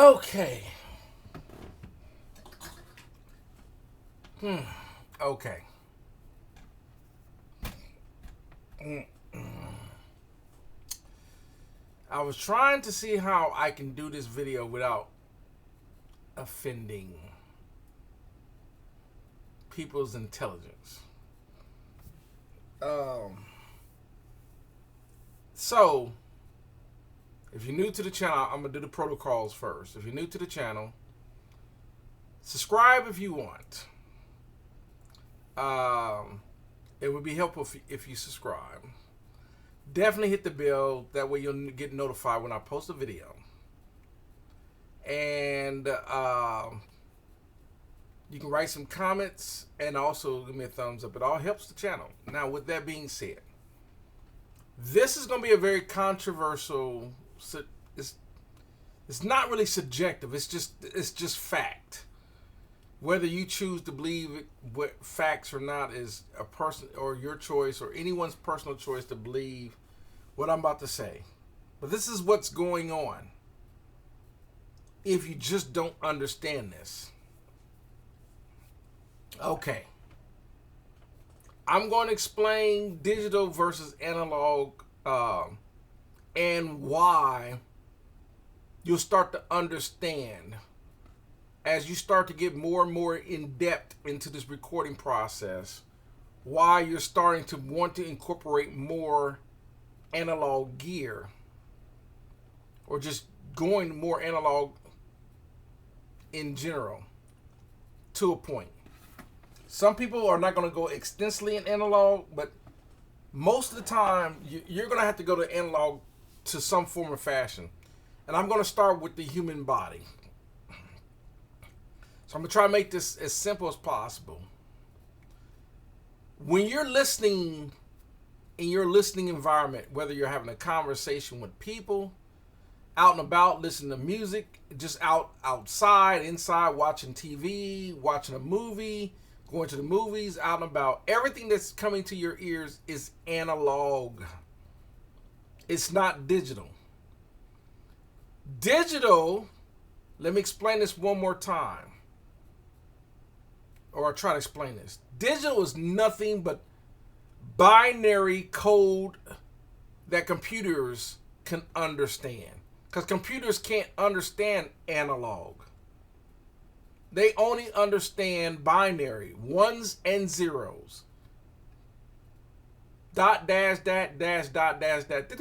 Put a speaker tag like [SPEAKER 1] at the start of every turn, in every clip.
[SPEAKER 1] Okay. Okay. I was trying to see how I can do this video without offending people's intelligence. Um, so, if you're new to the channel, I'm going to do the protocols first. If you're new to the channel, subscribe if you want. It would be helpful if you subscribe. Definitely hit the bell. That way you'll get notified when I post a video. And you can write some comments and also give me a thumbs up. It all helps the channel. Now, with that being said, this is going to be a very controversial. It's not really subjective. It's just fact. Whether you choose to believe what facts or not is a person or your choice or anyone's personal choice to believe what I'm about to say. But this is what's going on. If you just don't understand this. Okay. I'm going to explain digital versus analog and why you'll start to understand as you start to get more and more in depth into this recording process, why you're starting to want to incorporate more analog gear or just going more analog in general to a point. Some people are not going to go extensively in analog, but most of the time you're going to have to go to analog to some form of fashion. And I'm going to start with the human body. So I'm going to try to make this as simple as possible. When you're listening in your listening environment, whether you're having a conversation with people, out and about, listening to music, just outside, inside, watching TV, watching a movie, going to the movies, out and about, everything that's coming to your ears is analog. It's not digital. Digital, let me explain this one more time. Or I'll try to explain this. Digital is nothing but binary code that computers can understand. Because computers can't understand analog. They only understand binary, ones and zeros. Dot, dash, dot, dash, dot, dash, dot.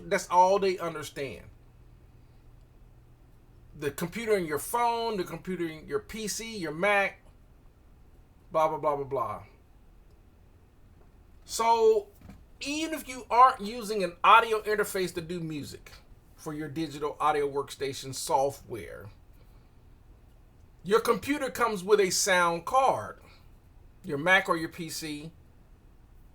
[SPEAKER 1] That's all they understand. The computer in your phone, the computer in your PC, your Mac, blah, blah, blah, blah, blah. So, even if you aren't using an audio interface to do music for your digital audio workstation software, your computer comes with a sound card. Your Mac or your PC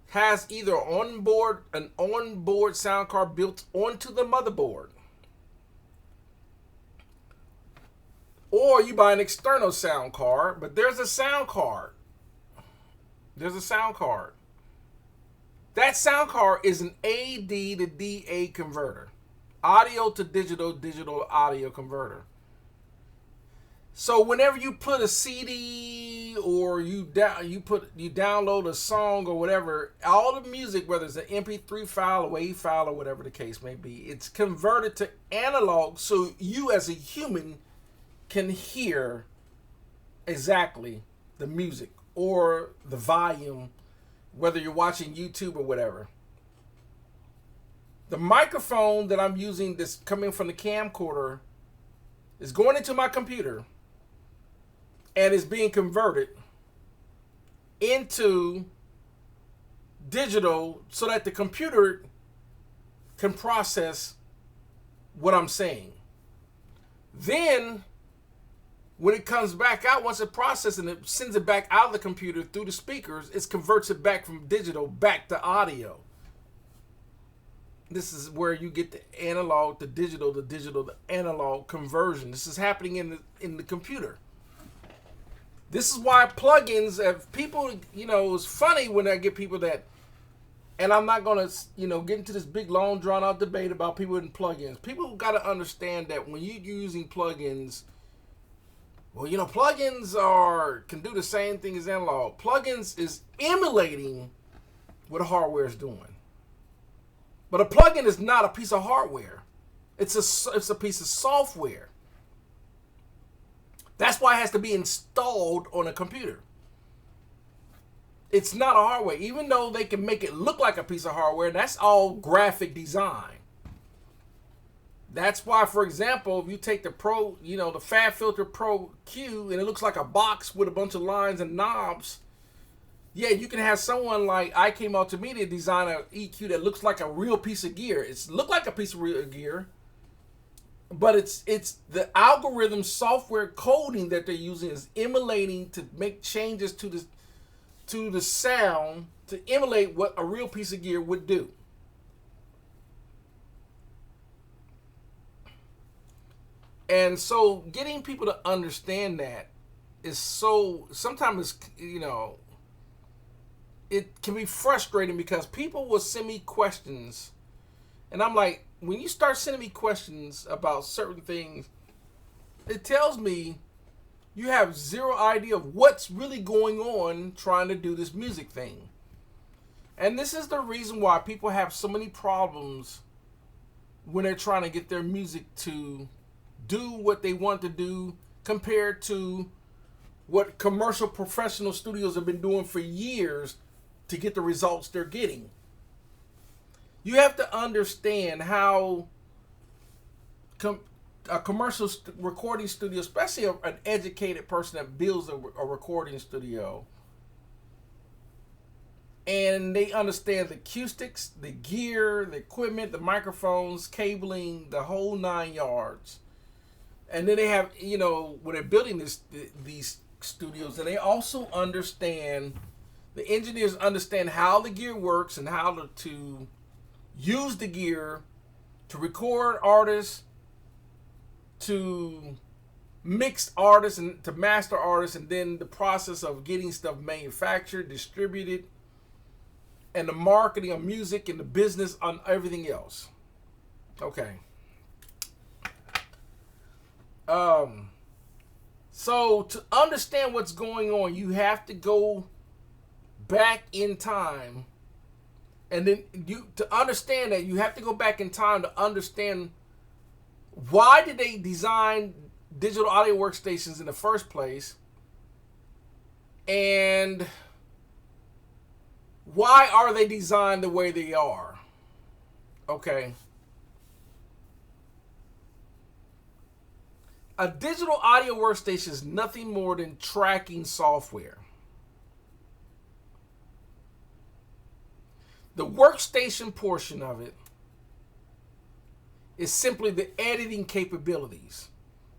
[SPEAKER 1] has either an onboard sound card built onto the motherboard, or you buy an external sound card, but there's a sound card. There's a sound card. That sound card is an AD to DA converter. Audio to digital, digital audio converter. So whenever you put a CD or you download a song or whatever, all the music, whether it's an MP3 file, a WAV file, or whatever the case may be, it's converted to analog so you as a human can hear exactly the music or the volume, whether you're watching YouTube or whatever. The microphone that I'm using that's coming from the camcorder is going into my computer and is being converted into digital so that the computer can process what I'm saying. Then when it comes back out, once it processes and it sends it back out of the computer through the speakers, it converts it back from digital back to audio. This is where you get the analog to digital, to analog conversion. This is happening in the computer. This is why plugins, if people, it's funny when I get people that And I'm not gonna, get into this big, long, drawn-out debate about people in plugins. People got to understand that when you're using plugins, well, plugins can do the same thing as analog. Plugins is emulating what hardware is doing, but a plugin is not a piece of hardware. It's a piece of software. That's why it has to be installed on a computer. It's not a hardware, even though they can make it look like a piece of hardware. That's all graphic design. That's why, for example, if you take the the FabFilter Pro Q, and it looks like a box with a bunch of lines and knobs, yeah, you can have someone like IK Multimedia design an EQ that looks like a real piece of gear. It's look like a piece of real gear, but it's the algorithm software coding that they're using is emulating to make changes to the sound to emulate what a real piece of gear would do. And so getting people to understand that is sometimes it can be frustrating because people will send me questions, and I'm like, when you start sending me questions about certain things, it tells me you have zero idea of what's really going on trying to do this music thing. And this is the reason why people have so many problems when they're trying to get their music to do what they want to do compared to what commercial professional studios have been doing for years to get the results they're getting. You have to understand how a commercial recording studio, especially an educated person that builds a recording studio, and they understand the acoustics, the gear, the equipment, the microphones, cabling, the whole 9 yards. And then they have, when they're building these studios, and they also understand, the engineers understand how the gear works and how to use the gear to record artists, to mix artists, and to master artists, and then the process of getting stuff manufactured, distributed, and the marketing of music and the business on everything else. Okay. So to understand what's going on, you have to go back in time, and then to understand that you have to go back in time to understand why did they design digital audio workstations in the first place, and why are they designed the way they are? Okay. A digital audio workstation is nothing more than tracking software. The workstation portion of it is simply the editing capabilities.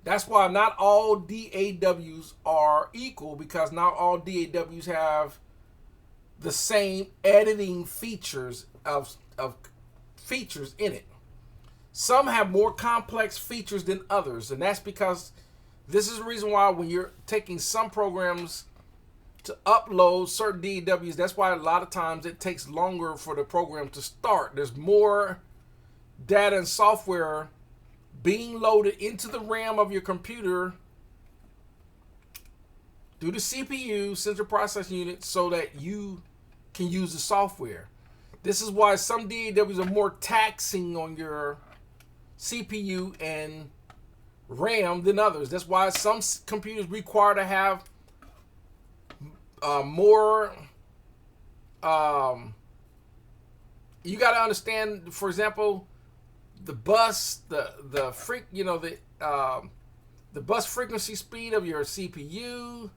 [SPEAKER 1] That's why not all DAWs are equal, because not all DAWs have the same editing features of features in it. Some have more complex features than others, and that's because this is the reason why when you're taking some programs to upload certain DAWs, that's why a lot of times it takes longer for the program to start. There's more data and software being loaded into the RAM of your computer through the CPU, central processing unit, so that you can use the software. This is why some DAWs are more taxing on your CPU and RAM than others. That's why some computers require to have more. You got to understand, for example, the bus, the bus frequency speed of your CPU,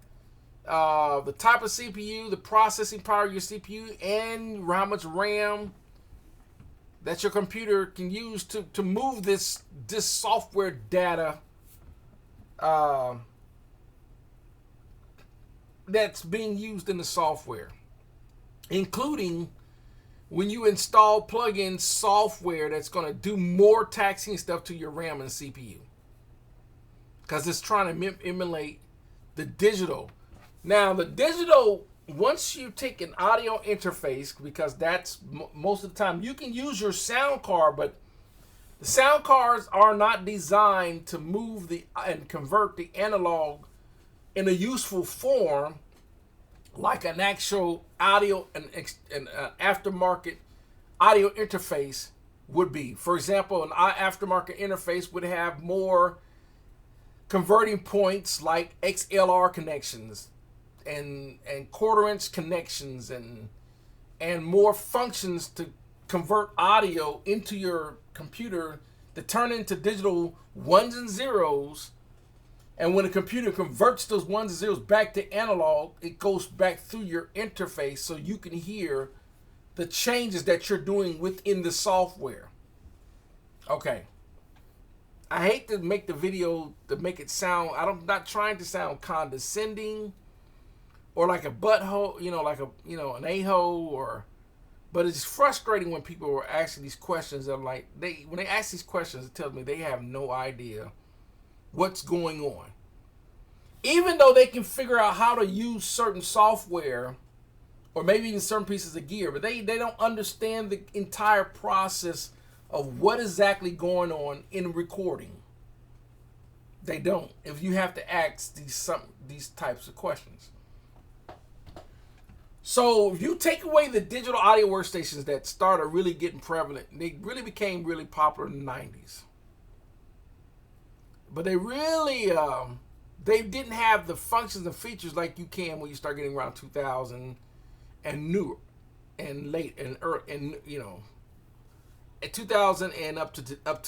[SPEAKER 1] the type of CPU, the processing power of your CPU, and how much RAM that your computer can use to move this software data that's being used in the software, including when you install plugin software that's going to do more taxing stuff to your RAM and CPU, because it's trying to emulate the digital. Now, the digital once you take an audio interface, because that's most of the time you can use your sound card, but the sound cards are not designed to move the and convert the analog in a useful form like an actual audio and aftermarket audio interface would be. For example, an aftermarket interface would have more converting points like XLR connections and quarter-inch connections and more functions to convert audio into your computer to turn into digital ones and zeros. And when a computer converts those ones and zeros back to analog, it goes back through your interface so you can hear the changes that you're doing within the software. Okay. I hate to make the video to make it sound, I'm not trying to sound condescending or like a butthole, like an a-hole but it's frustrating when people are asking these questions. I'm like, when they ask these questions, it tells me they have no idea what's going on. Even though they can figure out how to use certain software or maybe even certain pieces of gear, but they don't understand the entire process of what exactly going on in recording. They don't. If you have to ask these types of questions. So if you take away the digital audio workstations that started really getting prevalent, they really became really popular in the 90s. But they really, they didn't have the functions and features like you can when you start getting around 2000 and newer and late and early, and at 2000 and up to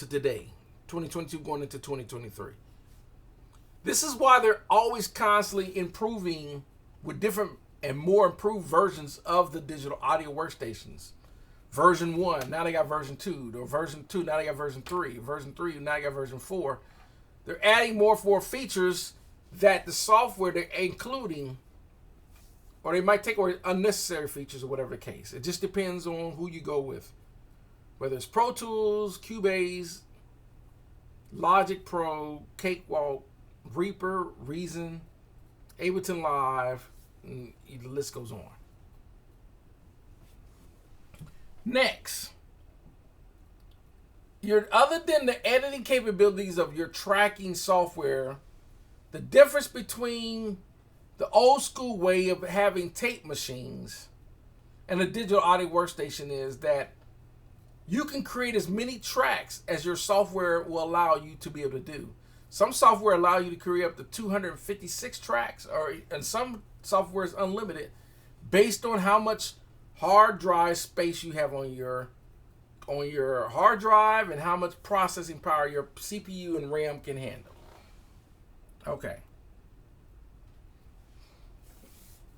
[SPEAKER 1] today, 2022 going into 2023. This is why they're always constantly improving with different and more improved versions of the digital audio workstations. Version 1, now they got version 2. Or version 2, now they got version 3. Version 3, now they got version 4. They're adding more features that the software they're including, or they might take away unnecessary features or whatever the case. It just depends on who you go with. Whether it's Pro Tools, Cubase, Logic Pro, Cakewalk, Reaper, Reason, Ableton Live, and the list goes on. Next, other than the editing capabilities of your tracking software, the difference between the old school way of having tape machines and a digital audio workstation is that you can create as many tracks as your software will allow you to be able to do. Some software allow you to create up to 256 tracks, and some software is unlimited based on how much hard drive space you have on your hard drive and how much processing power your CPU and RAM can handle. Okay.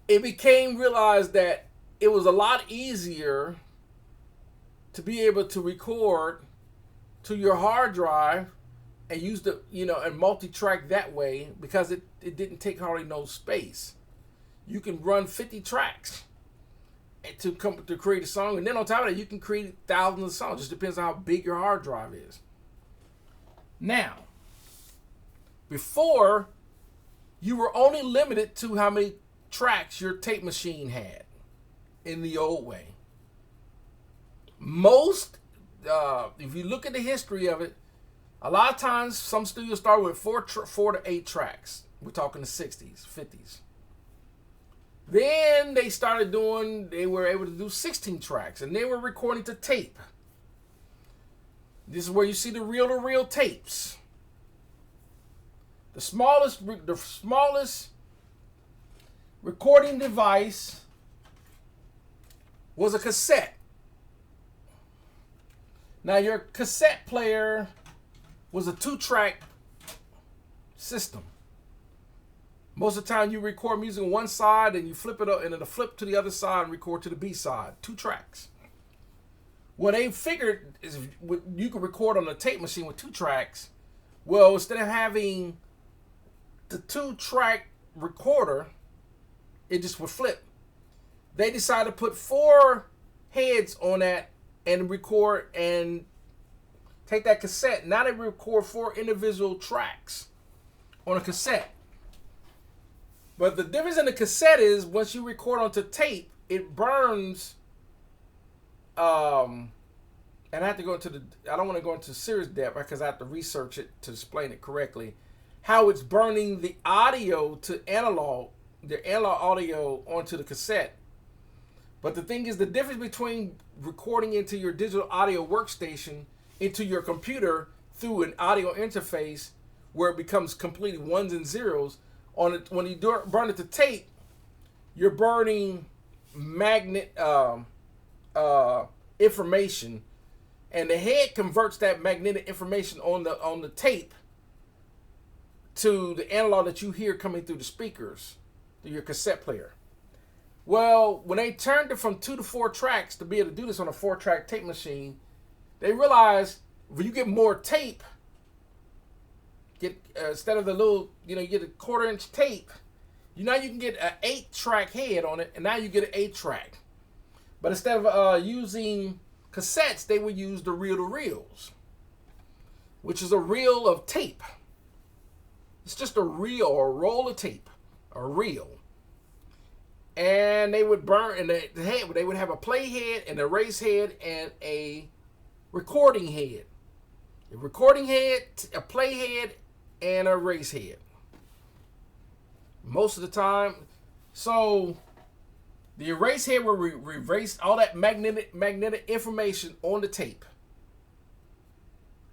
[SPEAKER 1] It became realized that it was a lot easier to be able to record to your hard drive and use and multi-track that way because it didn't take hardly no space. You can run 50 tracks to create a song, and then on top of that, you can create thousands of songs. Just depends on how big your hard drive is. Now, before, you were only limited to how many tracks your tape machine had in the old way. Most, if you look at the history of it, a lot of times some studios started with 4 to 8 tracks. We're talking the 60s, 50s. Then they were able to do 16 tracks, and they were recording to tape. This is where you see the reel-to-reel tapes. The smallest recording device was a cassette. Now your cassette player was a 2-track system. Most of the time you record music on one side and you flip it up and it'll flip to the other side and record to the B side. 2 tracks. What they figured is you could record on a tape machine with 2 tracks. Well, instead of having the 2-track recorder, it just would flip. They decided to put 4 heads on that and record and take that cassette. Now they record 4 individual tracks on a cassette. But the difference in the cassette is once you record onto tape, it burns. And I have to go into I don't want to go into serious depth because I have to research it to explain it correctly. How it's burning the audio to analog, the analog audio onto the cassette. But the thing is, the difference between recording into your digital audio workstation into your computer through an audio interface where it becomes completely ones and zeros, on it, when you burn it to tape, you're burning magnet information, and the head converts that magnetic information on the tape to the analog that you hear coming through the speakers, through your cassette player. Well, when they turned it from 2 to 4 tracks to be able to do this on a 4-track tape machine, they realized when you get more tape, instead of the little, you get a 1/4-inch tape, now you can get an 8-track head on it, and now you get an 8-track. But instead of using cassettes, they would use the reel-to-reels, which is a reel of tape. It's just a reel or a roll of tape, a reel. And they would burn, and they would have a play head, and a erase head, and a recording head. A recording head, a play head, and a erase head. Most of the time. So the erase head will erase all that magnetic information on the tape.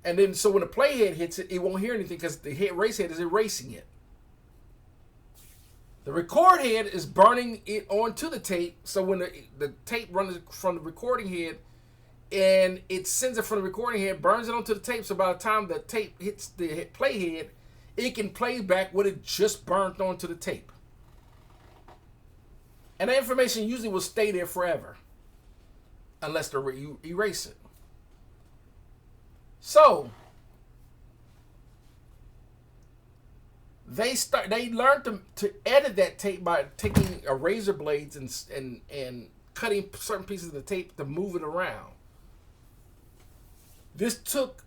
[SPEAKER 1] And then so when the play head hits it, it won't hear anything because the erase head is erasing it. The record head is burning it onto the tape. So when the tape runs from the recording head and it sends it from the recording head, burns it onto the tape. So by the time the tape hits the play head, it can play back what it just burnt onto the tape. And that information usually will stay there forever unless you erase it. So they learned to edit that tape by taking razor blades and cutting certain pieces of the tape to move it around. This took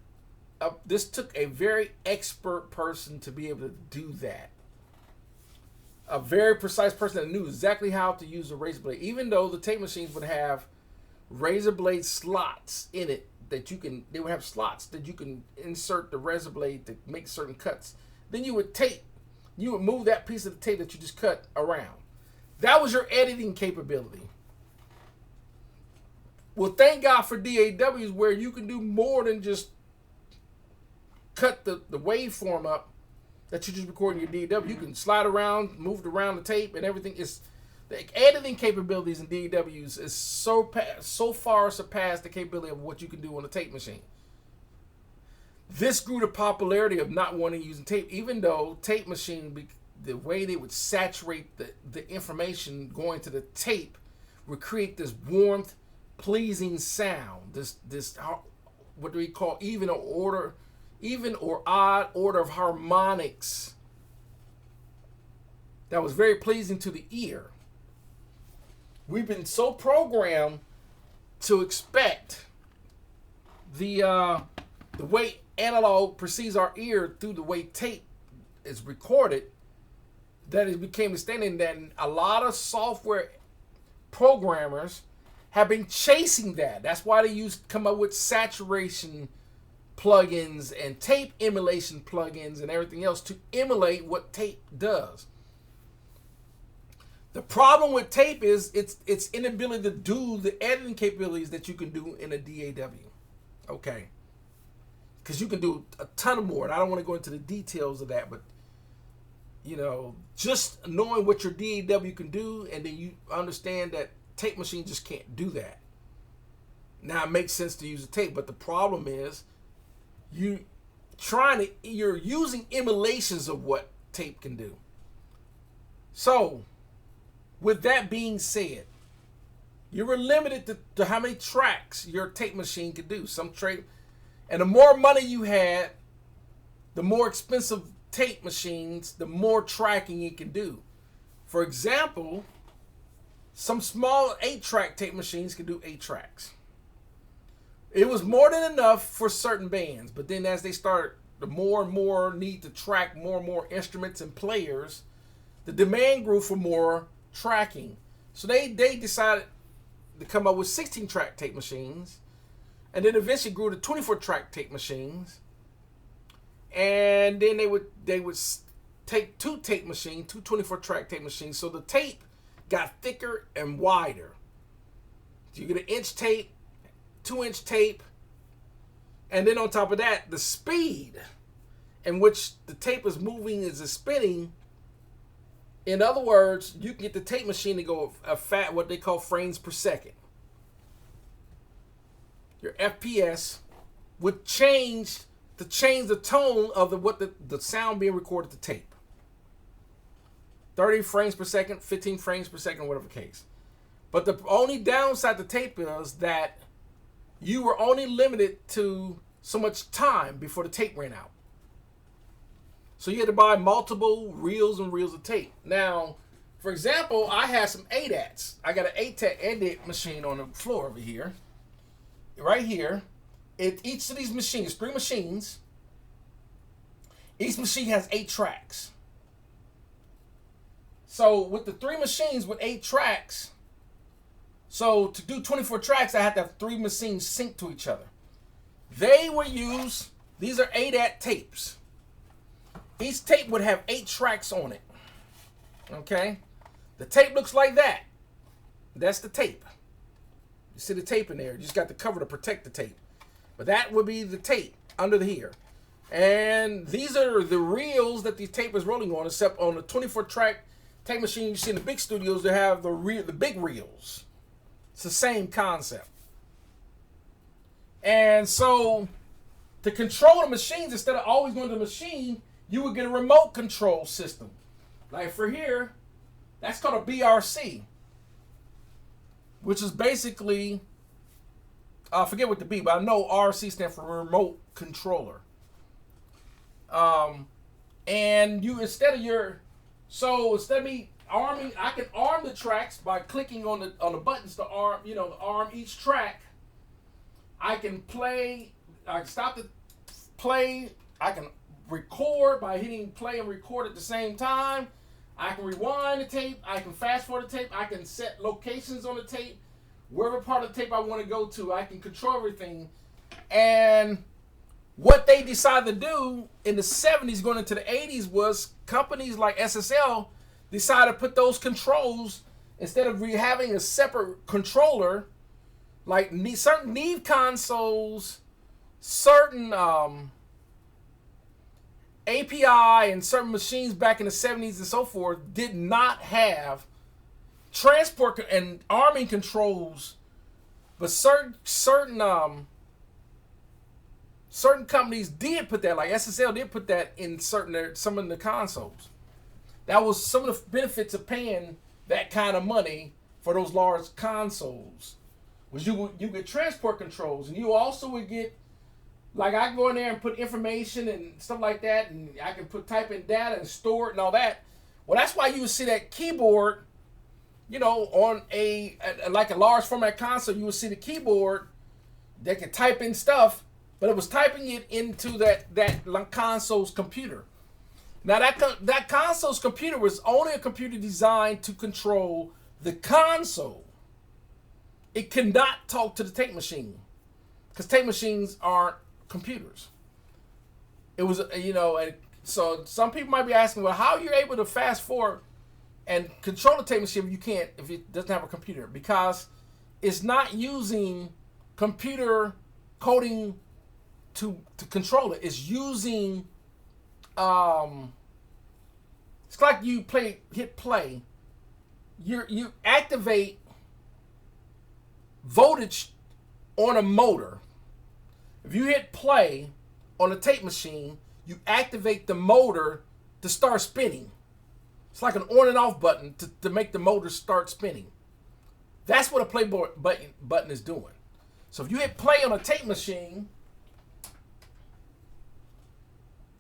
[SPEAKER 1] a very expert person to be able to do that. A very precise person that knew exactly how to use a razor blade, even though the tape machines would have razor blade slots in it they would have slots that you can insert the razor blade to make certain cuts. Then you would move that piece of the tape that you just cut around. That was your editing capability. Well, thank God for DAWs where you can do more than just cut the waveform up that you just record in your DAW. You can slide around, move it around the tape, and everything. The editing capabilities in DAWs is so far surpassed the capability of what you can do on a tape machine. This grew the popularity of not wanting to use tape, even though tape machine, the way they would saturate the information going to the tape would create this warmth, pleasing sound. This what do we call even or odd order of harmonics that was very pleasing to the ear. We've been so programmed to expect the way analog perceives our ear through the way tape is recorded that it became a standard that a lot of software programmers have been chasing that. That's why they come up with saturation plugins and tape emulation plugins and everything else to emulate what tape does. The problem with tape is its inability to do the editing capabilities that you can do in a DAW. Okay. Because you can do a ton more, and I don't want to go into the details of that, but just knowing what your DAW can do, and then you understand that tape machine just can't do that. Now it makes sense to use a tape, but the problem is you're using emulations of what tape can do. So, with that being said, you were limited to how many tracks your tape machine could do. And the more money you had, the more expensive tape machines, the more tracking you can do. For example, some small 8-track tape machines can do 8 tracks. It was more than enough for certain bands, but then as they start, the more and more need to track more and more instruments and players, the demand grew for more tracking. So they decided to come up with 16-track tape machines, and then eventually grew to 24-track tape machines. And then they would take two 24-track tape machines. So the tape got thicker and wider. So you get an inch tape, 2-inch tape, and then on top of that, the speed in which the tape is moving is spinning. In other words, you can get the tape machine to go what they call frames per second. Your FPS would change the tone of the sound being recorded to tape. 30 frames per second, 15 frames per second, whatever the case. But the only downside to tape is that you were only limited to so much time before the tape ran out. So you had to buy multiple reels and reels of tape. Now, for example, I had some ADATs. I got an ADAT machine on the floor over here. Right here. Each of these machines, 3 machines, each machine has 8 tracks. So with the 3 machines with 8 tracks, so to do 24 tracks, I had to have 3 machines sync to each other. These are ADAT tapes. Each tape would have 8 tracks on it. Okay? The tape looks like that. That's the tape. You see the tape in there. You just got the cover to protect the tape. But that would be the tape under here. And these are the reels that the tape is rolling on, except on the 24-track tape machine you see in the big studios, they have the big reels. It's the same concept. And so to control the machines, instead of always going to the machine, you would get a remote control system. Like for here, that's called a BRC, which is basically, I forget what the B, but I know RC stands for remote controller. And you instead of me arming, I can arm the tracks by clicking on the buttons to arm, to arm each track. I can stop the play. I can record by hitting play and record at the same time. I can rewind the tape. I can fast forward the tape. I can set locations on the tape. Wherever part of the tape I want to go to, I can control everything. And what they decided to do in the 70s going into the 80s was companies like SSL decided to put those controls, instead of having a separate controller, like certain Neve consoles, certain API and certain machines back in the 70s and so forth did not have transport and arming controls, but certain companies did put that, like SSL did put that in some of the consoles. That was some of the benefits of paying that kind of money for those large consoles. Was you get transport controls, and you also would get, like, I can go in there and put information and stuff like that, and I can type in data and store it and all that. Well, that's why you would see that keyboard, on like a large format console, you would see the keyboard that could type in stuff, but it was typing it into that console's computer. Now that console's computer was only a computer designed to control the console. It cannot talk to the tape machine, because tape machines aren't computers. It was, and so some people might be asking, well, how are you able to fast forward and control the tape machine if it doesn't have a computer? Because it's not using computer coding to control it. It's using, it's like you hit play. You activate voltage on a motor. If you hit play on a tape machine, you activate the motor to start spinning. It's like an on and off button to make the motor start spinning. That's what a play button is doing. So if you hit play on a tape machine,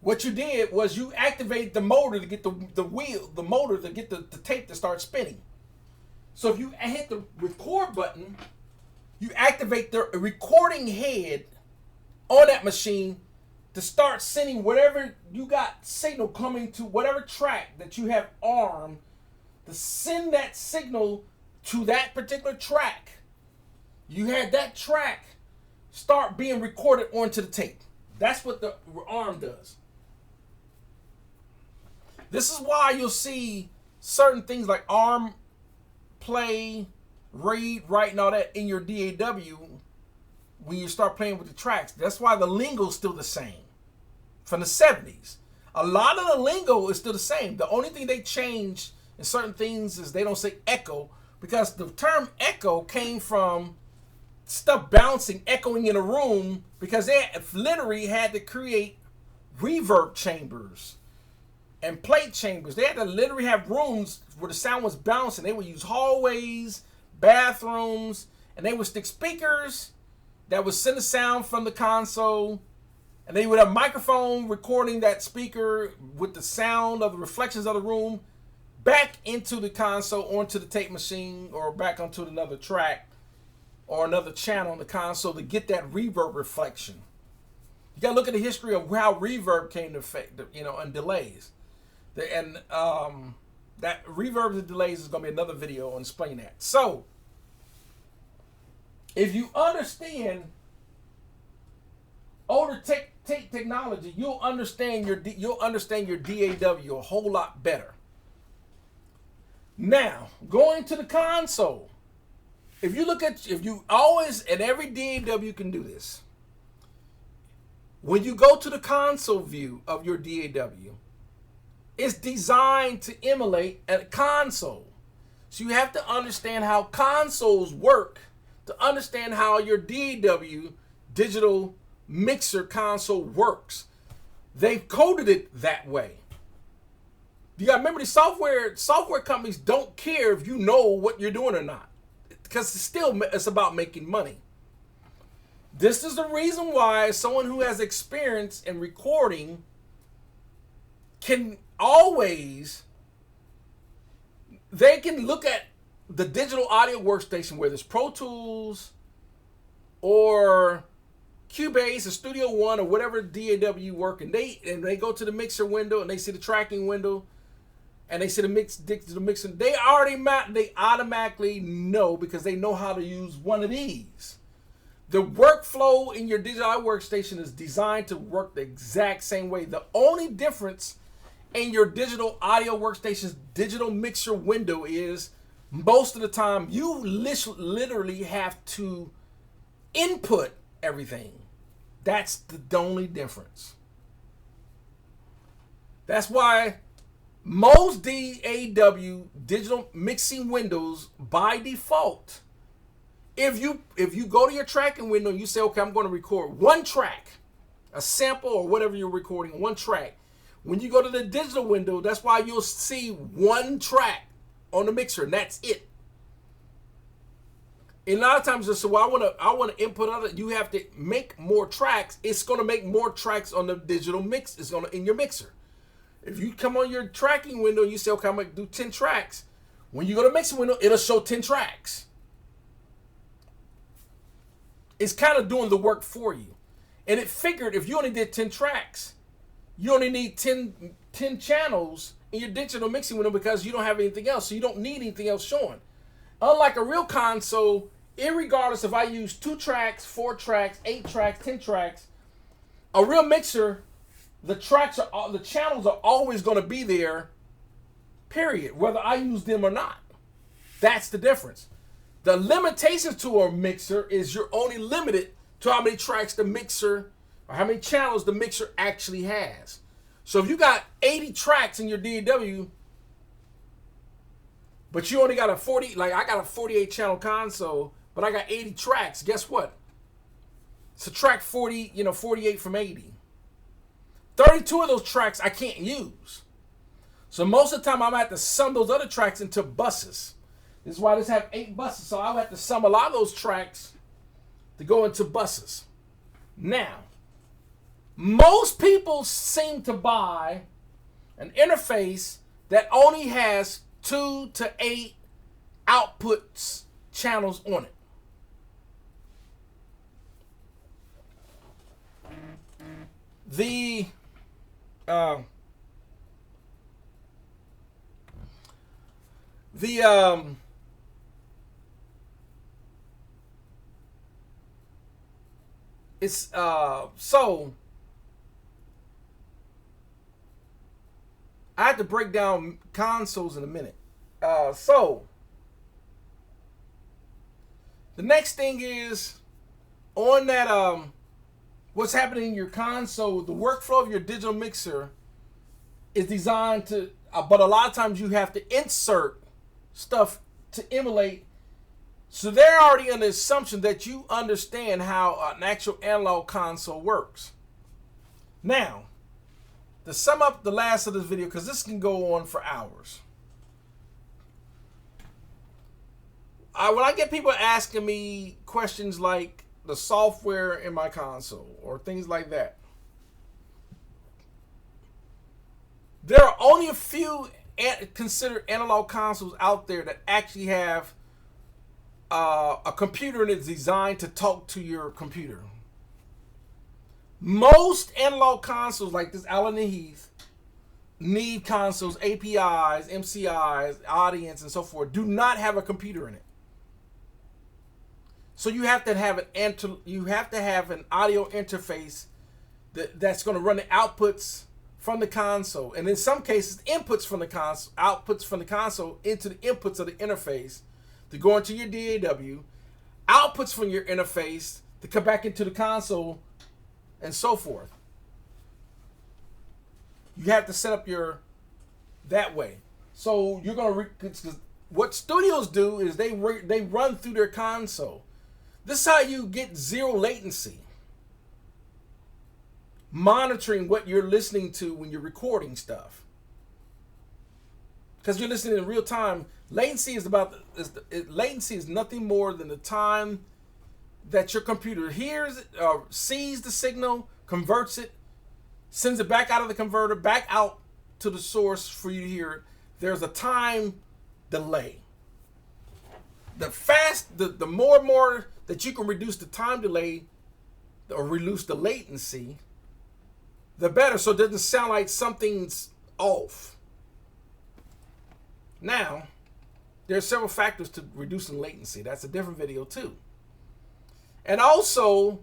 [SPEAKER 1] what you did was you activated the motor to get the motor to get the tape to start spinning. So if you hit the record button, you activate the recording head on that machine to start sending whatever you got signal coming to whatever track that you have armed, to send that signal to that particular track. You had that track start being recorded onto the tape. That's what the ARM does. This is why you'll see certain things like ARM play, read, write, and all that in your DAW when you start playing with the tracks. That's why the lingo is still the same from the 70s. A lot of the lingo is still the same. The only thing they changed in certain things is they don't say echo, because the term echo came from stuff bouncing, echoing in a room, because they literally had to create reverb chambers and plate chambers. They had to literally have rooms where the sound was bouncing. They would use hallways, bathrooms, and they would stick speakers that would send the sound from the console, and they would have a microphone recording that speaker with the sound of the reflections of the room back into the console, onto the tape machine, or back onto another track or another channel on the console to get that reverb reflection. You gotta look at the history of how reverb came to effect, and delays. And that reverbs and delays is gonna be another video on explaining that. So, if you understand older tape technology, you'll understand your DAW a whole lot better. Now, going to the console. If you always, and every DAW can do this. When you go to the console view of your DAW, it's designed to emulate a console. So you have to understand how consoles work to understand how your DAW, digital mixer console, works. They've coded it that way. You gotta remember, the software companies don't care if you know what you're doing or not, because it's about making money. This is the reason why someone who has experience in recording can look at the digital audio workstation, whether it's Pro Tools or Cubase or Studio One or whatever DAW work, and they go to the mixer window and they see the tracking window and they see the digital mixer. They automatically know, because they know how to use one of these. The workflow in your digital audio workstation is designed to work the exact same way. The only difference in your digital audio workstation's digital mixer window is, most of the time, you literally have to input everything. That's the only difference. That's why most DAW digital mixing windows, by default, if you go to your tracking window and you say, okay, I'm going to record one track, a sample or whatever you're recording, one track. When you go to the digital window, that's why you'll see one track on the mixer, and that's it. And a lot of times, so I want to input other. You have to make more tracks. It's going to make more tracks on the digital mix. It's going to in your mixer. If you come on your tracking window and you say, okay, I'm going to do 10 tracks. When you go to mixing window, it'll show 10 tracks. It's kind of doing the work for you. And it figured if you only did 10 tracks, you only need 10 channels in your digital mixing window, because you don't have anything else. So you don't need anything else showing. Unlike a real console, irregardless if I use 2 tracks, 4 tracks, 8 tracks, 10 tracks, a real mixer, the channels are always going to be there, period, whether I use them or not. That's the difference. The limitations to a mixer is you're only limited to how many tracks the mixer, or how many channels the mixer actually has. So if you got 80 tracks in your DAW, but you only got I got a 48 channel console, but I got 80 tracks, guess what? Subtract 48 from 80. 32 of those tracks I can't use. So most of the time I'm going to have to sum those other tracks into buses. This is why this have 8 buses. So I'll have to sum a lot of those tracks to go into buses. Now, most people seem to buy an interface that only has 2 to 8 outputs channels on it. The Uh, the it's so I have to break down consoles in a minute. So the next thing is on that what's happening in your console, the workflow of your digital mixer is designed to but a lot of times you have to insert stuff to emulate. So they're already on the assumption that you understand how an actual analog console works. Now, to sum up the last of this video, because this can go on for hours. When I get people asking me questions like the software in my console or things like that, there are only a few considered analog consoles out there that actually have a computer and it's designed to talk to your computer. Most analog consoles like this Allen and Heath, Neve consoles, APIs, MCIs, Audience, and so forth do not have a computer in it. So you have to have an audio interface that's going to run the outputs from the console, and in some cases, inputs from the console, outputs from the console into the inputs of the interface to go into your DAW, outputs from your interface to come back into the console, and so forth. You have to set up that way. So you're gonna what studios do is they run through their console. This is how you get zero latency. Monitoring what you're listening to when you're recording stuff, because you're listening in real time. Latency is nothing more than the time that your computer hears, sees the signal, converts it, sends it back out of the converter, back out to the source for you to hear it. There's a time delay. The more and more that you can reduce the time delay or reduce the latency, the better, so it doesn't sound like something's off. Now, there are several factors to reducing latency. That's a different video too. And also,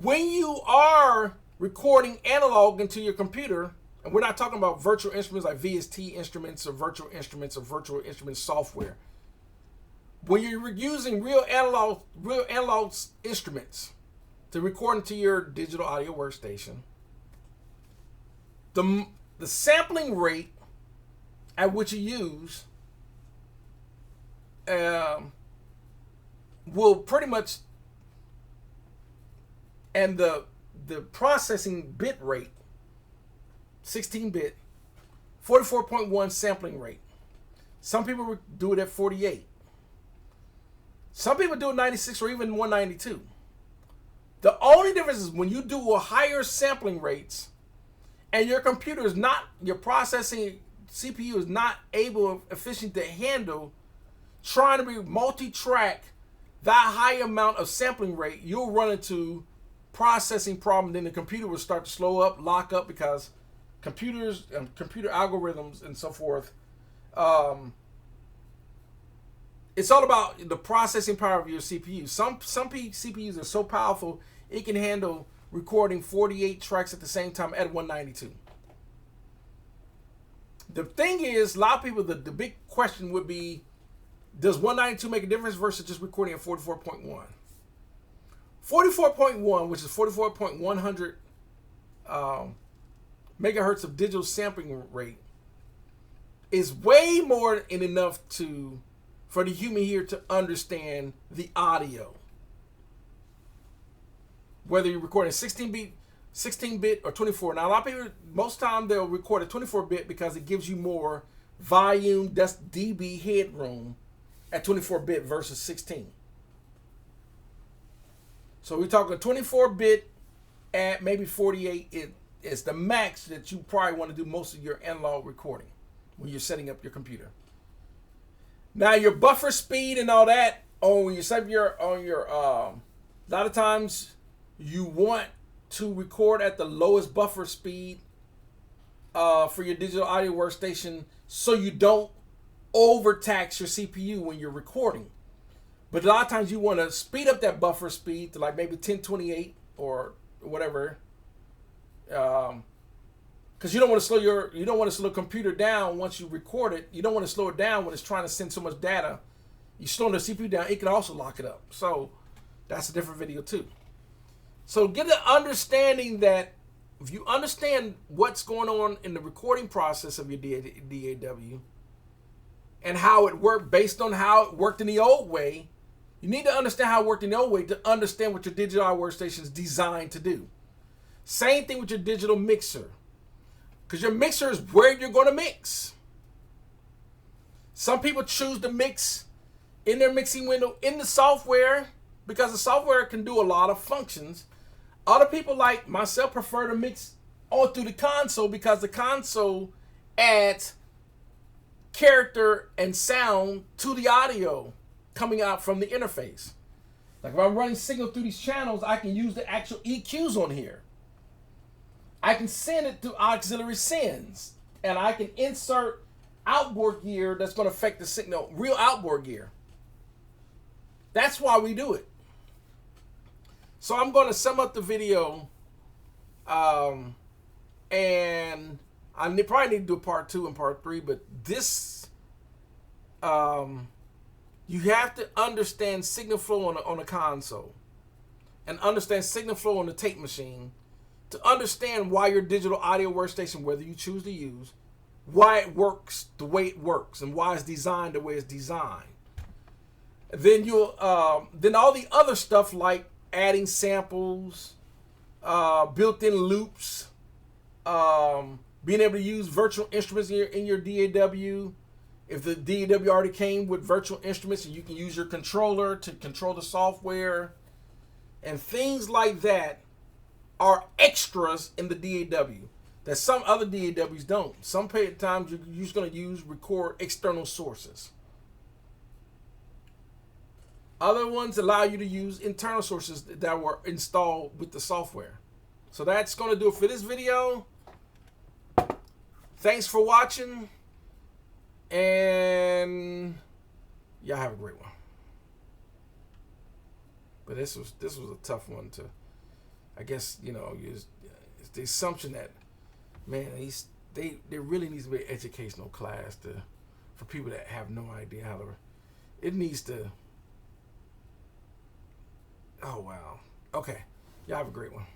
[SPEAKER 1] when you are recording analog into your computer, and we're not talking about virtual instruments like VST instruments or virtual instrument software. When you're using real analog instruments to record into your digital audio workstation, the sampling rate at which you use will pretty much, and the processing bit rate, 16-bit, 44.1 sampling rate. Some people do it at 48. Some people do it 96 or even 192. The only difference is when you do a higher sampling rates and your computer is not, your processing CPU is not efficient to handle trying to be multi-track that high amount of sampling rate, you'll run into processing problem. Then the computer will start to slow up, lock up, because computers and computer algorithms and so forth, it's all about the processing power of your CPU. Some CPUs are so powerful it can handle recording 48 tracks at the same time at 192. The thing is, a lot of people, the big question would be, does 192 make a difference versus just recording at 44.1? 44.1, which is 44.100 megahertz of digital sampling rate, is way more than enough for the human ear to understand the audio. Whether you're recording 16-bit or 24. Now, a lot of people, most time they'll record a 24-bit because it gives you more volume, that's dB headroom at 24-bit versus 16. So we're talking 24-bit at maybe 48. It's the max that you probably want to do most of your analog recording when you're setting up your computer. Now, your buffer speed and all that, when you set a lot of times you want to record at the lowest buffer speed for your digital audio workstation so you don't overtax your CPU when you're recording. But a lot of times you want to speed up that buffer speed to like maybe 1028 or whatever, because you don't want to slow the computer down once you record it. You don't want to slow it down when it's trying to send so much data. You slowing the CPU down, it can also lock it up. So that's a different video too. So get an understanding that if you understand what's going on in the recording process of your DAW and how it worked based on how it worked in the old way, you need to understand how it worked in the old way to understand what your digital workstation is designed to do. Same thing with your digital mixer, because your mixer is where you're going to mix. Some people choose to mix in their mixing window in the software because the software can do a lot of functions. Other people, like myself, prefer to mix on through the console because the console adds character and sound to the audio coming out from the interface. Like if I'm running signal through these channels, I can use the actual EQs on here. I can send it to auxiliary sends, and I can insert outboard gear that's going to affect the signal, real outboard gear. That's why we do it. So I'm going to sum up the video, and I probably need to do a part 2 and part 3, but this, you have to understand signal flow on a console and understand signal flow on the tape machine to understand why your digital audio workstation, whether you choose to use, why it works the way it works and why it's designed the way it's designed. Then then all the other stuff like adding samples, built-in loops, being able to use virtual instruments in your DAW. If the DAW already came with virtual instruments, and you can use your controller to control the software, and things like that are extras in the DAW that some other DAWs don't. Some times you're just going to record external sources. Other ones allow you to use internal sources that were installed with the software. So that's going to do it for this video. Thanks for watching. And y'all have a great one. But this was a tough one to, I guess, it's the assumption that, man, there really needs to be an educational class for people that have no idea how to. It needs to. Oh wow. Okay. Y'all have a great one.